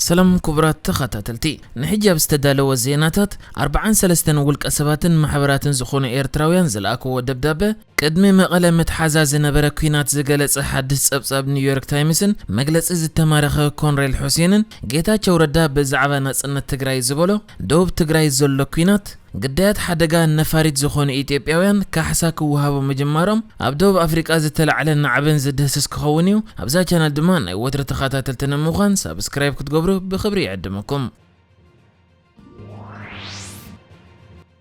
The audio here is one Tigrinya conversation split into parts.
سلام كبرات تخاتلتي نحجاب استدالو الزيناتات 43 ولك أسباتن محبراتن زخون إيرتراويان زلاكو ودبدابة قدمي مقالة متحازاز نبرا كوينات زغالص حدث صبصاب نيويورك تايمسن مغلص زتمارخ كونريل حسينن ጌታቸው ረዳ በዛዕባ ናጽነት ትግራይ ዝበሎ ደቡብ ትግራይ ዘሎ ኩናት ግዳያት ሓደጋ ነፋሪት ዝኾኑ ኢትዮጵያውያን ካሕሳ ክወሃቦ መጀመሮም ኣብ ደቡብ ኣፍሪቃ ዝተለዓለ ናዕበን ዝድህስስ ክኸውን እዩ። ኣብዛ ቻናል ድማ ናይ ወትሪ ተኸታተልቲ ንምዃን ሳብስክራይብ ክትገብሩ ብኽብሪ ይዕድመኩም።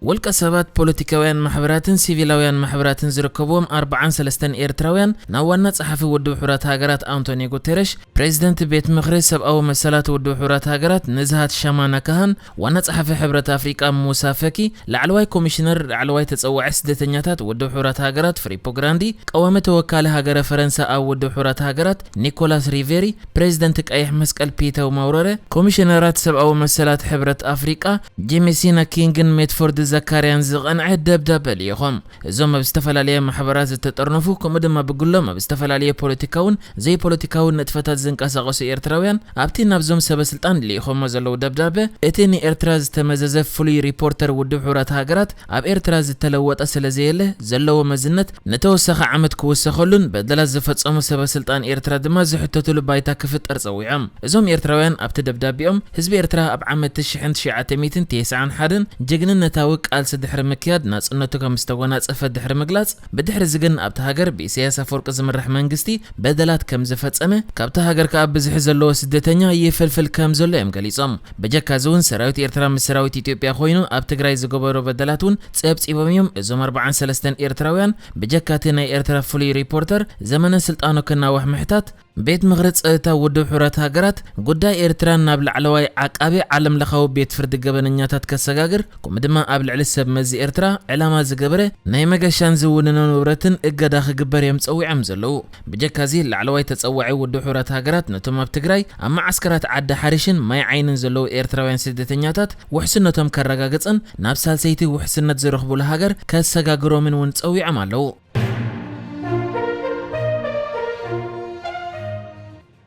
ولك سبات بوليتيكاويان محبراتن سيفيلاويان محبراتن زركبوم 43 إيرتراويان نوانا صحفي ودو حورات هاجرات أنتونيو غوتيريش بريزيدنت بيت مغرب أو مسالات ودو حورات هاجرات نزهت شمانا كهان وانا صحفي حبرات أفريقيا موسى فكي لعلواي كوميشنر لعلواي تتصوع سدتنياتات ودو حورات هاجرات فريبو غراندي قوامة وكالة هاجرة فرنسا أو ودو حورات هاجرات نيكولاس ريفيري بريزيدنت كأيح مسكال بيتا وماوروري كوميشنرات سب أو مسالات حبرات أفريقيا جيميسينا كينغن ميتفورد زكاريان زغن دبدب ليهم زوم بستفلاليه محبرات تطرنفو كمدما بقولهم بستفلاليه بوليتيكاون زي بوليتيكاون نتفتات زنقاسقوس إيرتراويان ابتي نابزوم سبسلطان ليهم زلو دبدبه اتني إيرتراز تمزز فولي ريبورتر ودو حورات هاجرات اب إيرتراز تلوط سلازيله زلو مزنت نتوسخ عمد كوسخلون بدل زفصمو سبسلطان إيرترا دما زحتتلو بايتا كفطر صويعم زوم إيرتراويان ابت دبدبيهم حزب إيرترا اب عام 1991 جغننتاو قال سدحر مكياد ناصنتو كمستوغنا صفه دحر مغلاص بدحر زغن ابت هاجر بسياسه فرق زمرح منغستي بدلات كم زفصمه كابت هاجر كاب بزح زلو سدتنيا يفلفل كم زلو يمغليصم بجكا زون سراويت إيرترا مسراويت إثيوبيا خوينو اب تግራይ ዝገበሮ በደላቱን ጽብጽበሚዮም እዞም 43 ኤርትራውያን በጀካቴና ኤርትራ ፉሊ ሪፖርተር ዘመነ ስልጣኖ ከናዋህ ምሕታት ቤት መግረጽ ጸታ ወደ ሁራት ሀገራት ጉዳይ ኤርትራን ናብ ላዕለዋይ ዓቃቢ ዓለም ለኻው ቤት ፍርድ ገበነኛታት ከሰጋግር ቆምድማ ኣብ ልዕሊ ሰብ መዚ ኤርትራ ዕላማ ዝገበረ ናይ መገሻን ዝውነነ ንብረትን እገዳ ክግበር የምጽውዓም ዘለው በጀካዚ ላዕለዋይ ተጸዋዒ ወደ ሁራት ሀገራት ነቶም ኣብ ትግራይ ኣብ ማዓስከራት ዓዲ ሓሪሽን ማይ ዓይንን ዘለው ኤርትራውያን ስደተኛታት ውሕስነቶም ከረጋገጽን ናብ ሳልሰይቲ ውሕስነት ዝረኽቡሉ ሃገር ከሰጋግሮምን ውን ጸውዓም ኣለው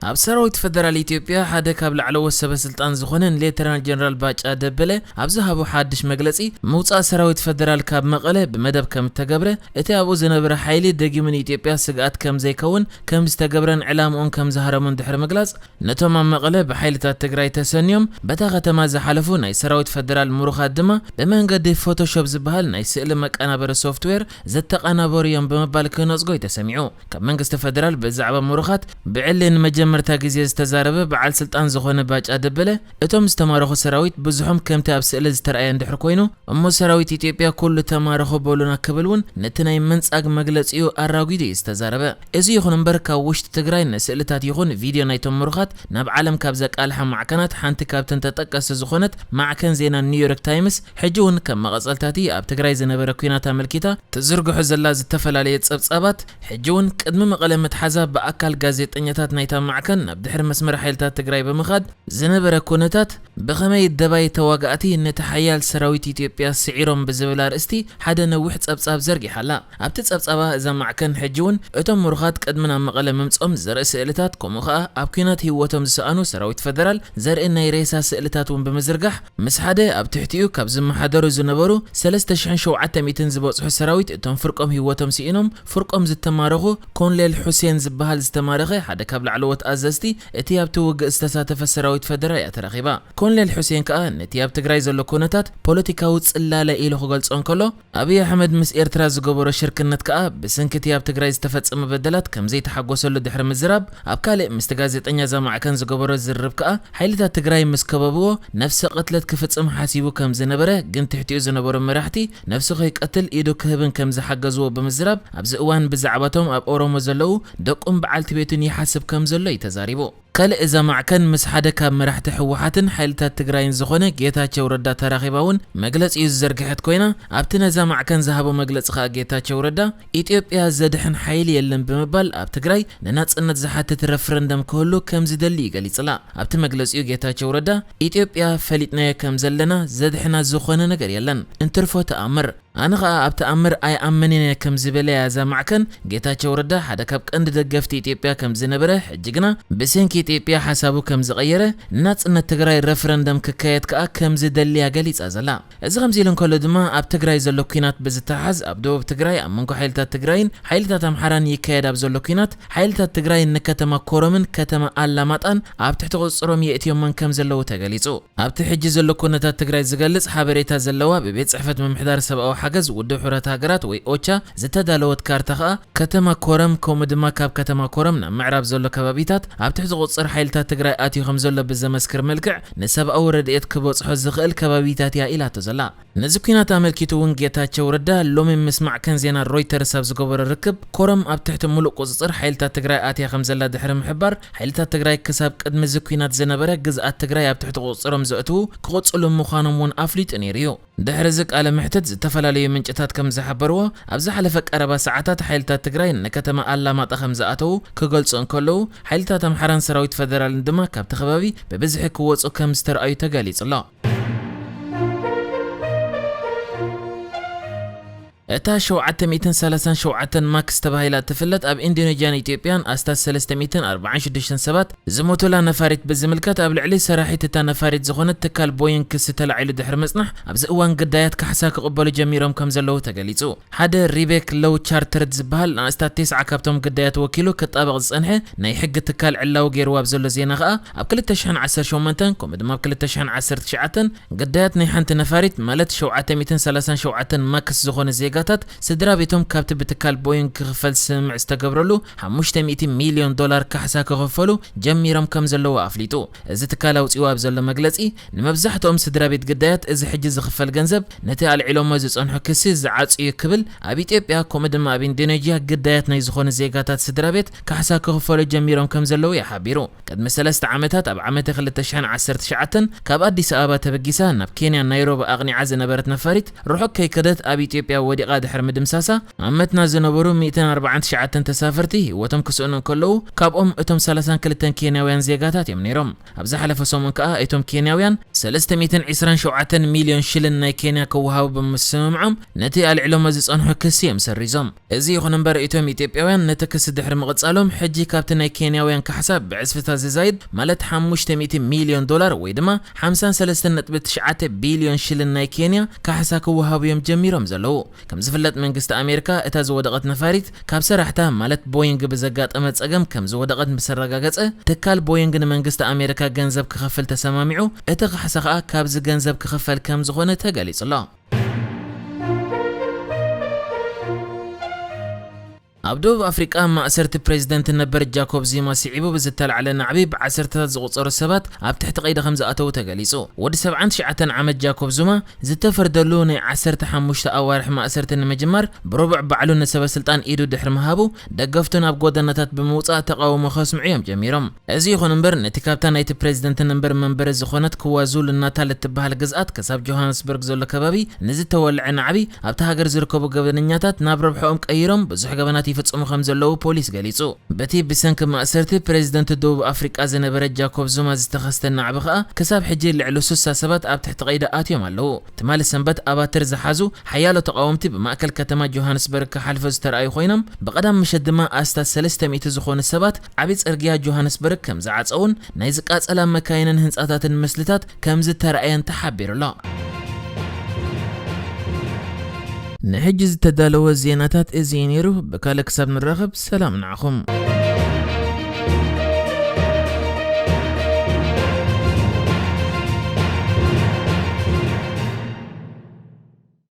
ኣብ ሰራዊት ፌደራል ኢትዮጵያ ሓደ ካብ ላዕለወ ሰበስልጣን ዝኾነን ሌተናል ጀነራል ባጫ ደበለ ኣብ ዝሃቦ ሓድሽ መግለጺ መውጻእ ሰራዊት ፌደራል ካብ መቐለ ብመደብ ከም ተገብረ እቲ ኣብኡ ዝነበረ ሓይሊ ደጊምን ኢትዮጵያ ስግኣት ከም ዘይከውን ከም ዝተገብረን ዕላምኦም ከም ዝሃረሙን ድሕሪ ምግላጽ ነቶም ኣብ መቐለ ብሓይልታት ትግራይ ተሰንዮም በታ ከተማ ዝሓለፉ ናይ ሰራዊት ፌደራል ምሩኻት ድማ ብመንገዲ ፎቶሾፕ ዝበሃል ናይ ስእሊ መቀናበሪ ሶፍትዌር ዘተቀናበሩ እዮም ብምባል ክነጽጎ ተሰሚዑ ካብ መንግስቲ ፌደራል ብዛዕባ ምሩኻት ብዕልን መርታ ጊዜ ዝተዛረበ በዓል ስልጣን ዝኾነ ባጫ ደበለ እቶም ዝተማረኹ ሰራዊት ብዙሖም ከምቲ ኣብ ስእሊ ዝተረኣየ እንድሕር ኮይኑ እሞ ሰራዊት ኢትዮጵያ ኩሉ ተማረኹ በሉና ክብልውን ነቲ ናይ መንጻግ መግለጺኡ ኣራጊዱ ዝተዛረበ እዚ ይኹን እምበር ካብ ውሽጢ ትግራይ ንስእልታት ይኹን ቪድዮ ናይቶም ምሩኻት ናብ ዓለም ካብ ዘቃልሐ ማዕከናት ሓንቲ ካብተን ተጠቀሰ ዝኾነት ማዕከን ዜና ኒውዮርክ ታይምስ ሕጂ እውን ከም መቐጸልታቲ ኣብ ትግራይ ዝነበረ ኩናት ኣመልኪታ ትዝርግሑ ዘላ ዝተፈላለየ ጸብጻባት ሕጂ እውን ቅድሚ መቐለ ምትሓዛ ብኣካል ጋዜጠኛታት ናይታ كان نبدحر مسمر حيلتات تግራይ بمخاد زنبر كونتات بخمي دباي تواغاتي نتحيال سراويت إثيوبيا سعيرهم بزبل ارستي حدا نوح صبصاب زرغي حلا ابت صبصابا اذا معكن حجون اتم مرخات قدمنا مقله ممصوم زر سئلتات كومخا ابكينات هيوتهم زسانو سراويت فدرال زر ان ريسا سئلتاتون بمزرغح مسحده اب تحتيو كاب زمحدرو زنبرو 3700 زبصح سراويت اتم فرقم هيوتهم سينهم فرقم زتمارخو كونليل حسين زبحال زتمارخه حدا كاب لعلوت ازستي اتياب توق استساتف السراويت فدرال يترخيبا كونليل حسين كأن اتياب تግራይ ዘሎ ኩነታት ፖለቲካዊ ጽላለ ኢሉ ክገልጾን ከሎ አብይ አህመድ ምስ ኤርትራ ዝገበሮ ሽርክነት ከኣ ብስንክቲ ኣብ ትግራይ ዝተፈጸመ በደላት ከም ዘይተሓጎሰሉ ድሕሪ ምዝራብ ኣብ ካልእ ምስ ጋዜጠኛ ዘማዕከን ዝገበሮ ዝርብ ከኣ ሓይልታት ትግራይ ምስ ከበብዎ ነፍሲ ቅትለት ክፍጽም ሓሲቡ ከም ዝነበረ ግን ትሕቲኡ ዝነበሩ መራሕቲ ነፍሲ ከይቀትል ኢዱ ክህብን ከም ዝሓገዝዎ ብምዝራብ ኣብዚ እዋን ብዛዕባቶም ኣብ ኦሮሞ ዘለው ደቁም በዓልቲ ቤቱን ይሓስብ ከም ዘሎ ይተዛሪቡ كل إذا معكن مسحد كاب مرحت حوحاتن حيلتات تግራይን ዝኾነ ጌታቸው ረዳ ተራኺባውን መግለጽ ይዘርግሐት ኮይና ኣብተነ ዛ معكن ዝሃቦ መግለጽ ኻ ጌታቸው ረዳ ኢትዮጵያ ዘድሕን ሓይል የለን ብምባል ኣብ ትግራይ ንናጽነት ዝሓትት ረፍረንደም ክህሉ ከም ዝደሊ ይገልጽላ ኣብቲ መግለጽኡ ጌታቸው ረዳ ኢትዮጵያ ፈሊጥናየ ከም ዘለና ዘድሕና ዝኾነ ነገር የለን እንትርፎ ተኣምር أنا أبت أمر أي أمنين كم زبالة يا زمعكن جيتاچو ردا حدا كاب قند دغفتي إثيوبيا كم زنبره جيغنا بسنكي ኢትዮጵያ ሓሳቡ ከም ዝቀየረ ናጽነት ትግራይ ረፈረንደም ክካየድ ከኣ ከም ዝደልያ ገሊጻ ዘላ እዚ ከምዚ ኢሉ እንከሎ ድማ ኣብ ትግራይ ዘሎ ኩናት ብዝተሓዝ ኣብ ደቡብ ትግራይ ኣብ መንጎ ሓይልታት ትግራይን ሓይልታት ኣምሓራን ይካየድ ኣብ ዘሎ ኩናት ሓይልታት ትግራይ ንከተማ ኮረምን ከተማ ኣላማጣን ኣብ ትሕቲ ቁጽሮም የእትዮምን ከም ዘለዉ ተገሊጹ ኣብቲ ሕጂ ዘሎ ኩነታት ትግራይ ዝገልጽ ሓበሬታ ዘለዋ ብቤት ጽሕፈት ምምሕዳር ሰብኣዊ ሓገዝ ውድብ ሕብረት ሃገራት ወይ ኦቻ ዝተዳለወት ካርታ ኸኣ ከተማ ኮረም ከምኡ ድማ ካብ ከተማ ኮረም ናብ ምዕራብ ዘሎ ከባቢታት ኣብ ትሕቲ ቁጽር ሓይልታት ትግራይ ኣትዩ ከም ዘሎ ብዘመስክር መልክዕ ንሰብኣዊ ረድኤት ክበጽሖ ዝኽእል ከባቢታት እያ ኢላቶ ዘላ ነዚ ኩናት ኣመልኪቱ እውን ጌታቸው ረዳ ሎሚ ምስማዕ ከን ዜና ሮይተርስ ኣብ ዝገበሮ ርክብ ኮረም ኣብ ትሕቲ ሙሉእ ቁጽር ሓይልታት ትግራይ ኣትያ ከም ዘላ ድሕሪ ምሕባር ሓይልታት ትግራይ ክሳብ ቅድሚ እዚ ኩናት ዝነበረ ግዝኣት ትግራይ ኣብ ትሕቲ ቁጽሮም ዘእትዉ ክቕጽሉ ምዃኖም እውን ኣፍሊጡ ነይሩ እዩ ድሕሪ እዚ ቃለ ምሕተት ዝተፈላለዩ ምንጭታት ከም ዝሓበርዎ ኣብ ዝሓለፈ ቀረባ ሰዓታት ሓይልታት ትግራይ ንከተማ ኣላማጣ ከም ዝኣተዉ ክገልጹ እንከለዉ ሓይልታት ኣምሓራን ሰራዊት ፌደራልን ድማ ካብቲ ከባቢ ብብዝሒ ክወጹ ከም ዝተረኣዩ ተገሊጹ ኣሎ እታ 737 ማክስ ተባሂላ ትፍለጥ ኣብ ኢንዶኔዥያን ኢትዮጵያን ኣስታት 346 ሰባት ዝሞቱላ ነፋሪት ብዝምልከት ኣብ ልዕሊ ሰራሒት እታ ነፋሪት ዝኾነት ትካል ቦይንግ ክስ ተላዒሉ ድሕሪ መጽናሕ ኣብዚ እዋን ግዳያት ካሕሳ ክቕበሉ ጀሚሮም ከም ዘለዉ ተገሊጹ ሓደ ሪቤክ ሎው ቻርተርድ ዝበሃል ንኣስታት 9 ካብቶም ግዳያት ወኪሉ ክጣበቕ ዝጸንሐ ናይ ሕጊ ትካል ዕላው ገይሩ ኣብ ዘሎ ዜና ኸኣ ኣብ 2018 ከምኡ ድማ ኣብ 2019 ግዳያት ናይ ሓንቲ ነፋሪት ማለት 737 ማክስ ዝኾነ ዜጋ ስድራ ቤቶም ካብቲ ብትካል ቦይንግ ክኽፈል ስምዕ ዝተገብረሉ $500 ሚልዮን ካሕሳ ክኽፈሉ ጀሚሮም ከም ዘለዉ ኣፍሊጡ እዚ ትካል ኣውፂኡ ኣብ ዘሎ መግለጺ ንመብዛሕትኦም ስድራ ቤት ግዳያት እዚ ሕጂ ዝኽፈል ገንዘብ ነቲ ኣልዒሎሞ ዝጸንሑ ክሲ ዝዓጽዩ ክብል ኣብ ኢትዮጵያ ከምኡ ድማ ኣብ ኢንዶኔዥያ ግዳያት ናይ ዝኾነ ዜጋታት ስድራ ቤት ካሕሳ ክኽፈሉ ጀሚሮም ከም ዘለዉ ይሓቢሩ ቅድሚ 3 ዓመታት ኣብ ዓመት 2019 ካብ ኣዲስ ኣበባ ተበጊሳ ናብ ኬንያ ናይሮቢ ኣቕኒዓ ዝነበረት ነፋሪት ርሑቅ ከይከደት ኣብ ኢትዮጵያ ወዲቓ ድሕሪ ምድምሳሳ ኣመትና ዝነበሩ 149 ተሳፈርቲ ህይወቶም ክስእኑ እንከለዉ ካብኦም እቶም 32 ኬንያውያን ዜጋታት እዮም ነይሮም ኣብ ዝሓለፈ ሰሙን ከኣ እቶም ኬንያውያን 327 ሚልዮን ሽልን ናይ ኬንያ ክወሃቡ ብምስምምዖም ነቲ ኣልዒሎሞ ዝጸንሑ ክሲ እዮም ሰሪዞም እዚ ይኹን እምበር እቶም ኢትዮጵያውያን ነቲ ክሲ ድሕሪ ምቕጻሎም ሕጂ ካብቲ ናይ ኬንያውያን ካሕሳ ብዕስፍታት ዝዛይድ ማለት $500 ሚልዮን ወይ ድማ 53.9 ቢልዮን ሽልን ናይ ኬንያ ካሕሳ ክወሃቡ እዮም ጀሚሮም ዘለዉ ከም ዝፍለጥ መንግስቲ ኣሜሪካ እታ ዝወደቐት ነፋሪት ካብ ሰራሕታ ማለት ቦይንግ ብዘጋጠመ ጸገም ከም ዝወደቐት ምሰረጋገጸ ትካል ቦይንግ ንመንግስቲ ኣሜሪካ ገንዘብ ክኸፍል ተሰማሚዑ እቲ ካሕሳ ኸኣ ካብዚ ገንዘብ ክኸፈል ከም ዝኾነ ተገሊጹ ኣሎ ኣብ ደቡብ ኣፍሪቃ ማእሰርቲ ፕሬዚደንት ነበር ጃኮብ ዚማ ስዒቡ ብዝተላዕለ ናዕቢ ብ10ታት ዝቑጸሩ ሰባት ኣብ ትሕቲ ቀይዲ ከም ዝኣተዉ ተገሊጹ ወዲ 79 ዓመት ጃኮብ ዙማ ዝተፈርደሉ ናይ 15 ኣዋርሕ ማእሰርቲ ንምጅማር ብረቡዕ ባዕሉ ንሰበስልጣን ኢዱ ድሕሪ ምሃቡ ደገፍቱ ናብ ጎደናታት ብምውጻእ ተቃውሞ ከስምዑ እዮም ጀሚሮም እዚ ይኹን እምበር ነቲ ካብታ ናይቲ ፕሬዚደንት ነበር መንበሪ ዝኾነት ክዋዙሉ ናታል እትበሃል ግዝኣት ክሳብ ጆሃንስበርግ ዘሎ ከባቢ ንዝተወልዐ ናዕቢ ኣብቲ ሃገር ዝርከቡ ገበነኛታት ናብ ረብሖኦም ቀይሮም ብዙሕ ገበናት ይፍጽሙ ከም ዘለዉ ፖሊስ ገሊጹ በቲ ብሰንኪ ማእሰርቲ ፕሬዚደንት ደቡብ ኣፍሪቃ ዝነበረ ጃኮብ ዙማ ዝተኸስተ ናዕቢ ኸኣ ክሳብ ሕጂ ልዕሊ 60 ሰባት ኣብ ትሕቲ ቀይዲ ኣትዮም ኣለዉ ትማሊ ሰንበት ኣባትር ዝሓዙ ሓያሎ ተቃወምቲ ብማእከል ከተማ ጆሃንስበርግ ክሓልፉ ዝተረኣዩ ኮይኖም ብቐዳም ምሸት ድማ ኣስታት 300 ዝኾኑ ሰባት ዓቢ ጽርግያ ጆሃንስበርግ ከም ዝዓጸውን ናይ ዝቃጸላ መካይንን ህንጻታትን ምስልታት ከም ዝተረኣየን ተሓቢሩ ኣሎ نحجز تدالو الزيناتات ازينيرو بكالك ساب نرغب سلام نعخم